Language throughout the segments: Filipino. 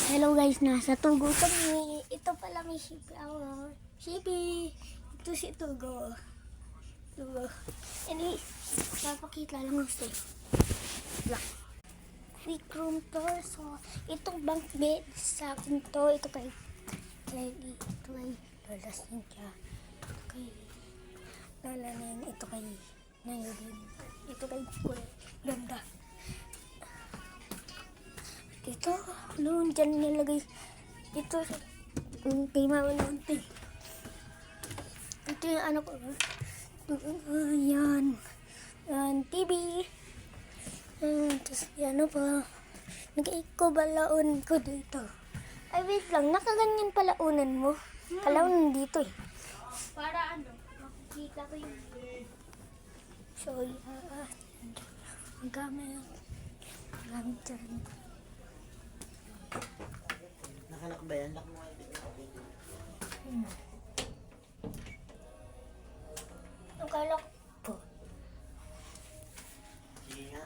Hello guys, nasa Tugo kami. Ito pala may Shippy ako. Shippy! Ito si Tugo. Tugo. Anyway, papakita lang ako sa'yo. Quick room tour. So, itong bunk bed sa akin to. Ito kay Lola Cynthia. Ito kay Lola Nen. Ito kay Nayodin. Ito kay Kuya Ganda. Ito, doon dyan nilagay. Ito, kay Mama Lunti. Ito yung ano ko. Yan. Yan, TV. Tapos, yan pa. Nag-iko balaon ko dito. Ay, wait lang. Nakaganyan palaunan mo. Kalaunan dito eh. Para ano? Makikita ko yung... So, yeah. Ang gamit. Gamit dyan. Nakalak ba yan? Lock mo nga yung Ang kalak po. Sige nga.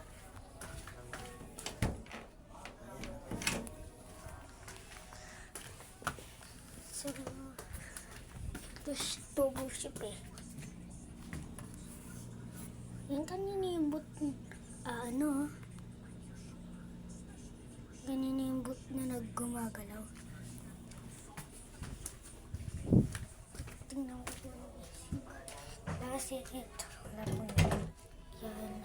So, tapos tubo ship eh. Yan kanina yung boot, ganyan yung boot na naggumagalaw. Tingnan ko kung ano isip. Kasi ito, laro niya. Yan.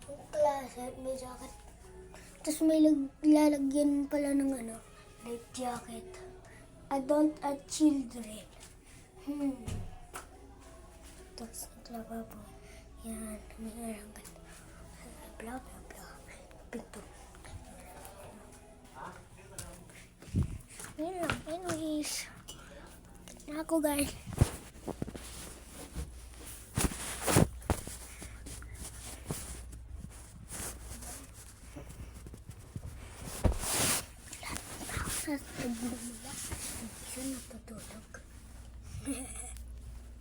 Yung klase, may jacket. Tapos may lalagyan pala ng light jacket. Adult at children. Tapos naglababo. Yan, may arangkat. Blah, blah, blah. Pinto. Yan lang. Anyways. Na ako guys. Sa tabi nila. Isa natutulog.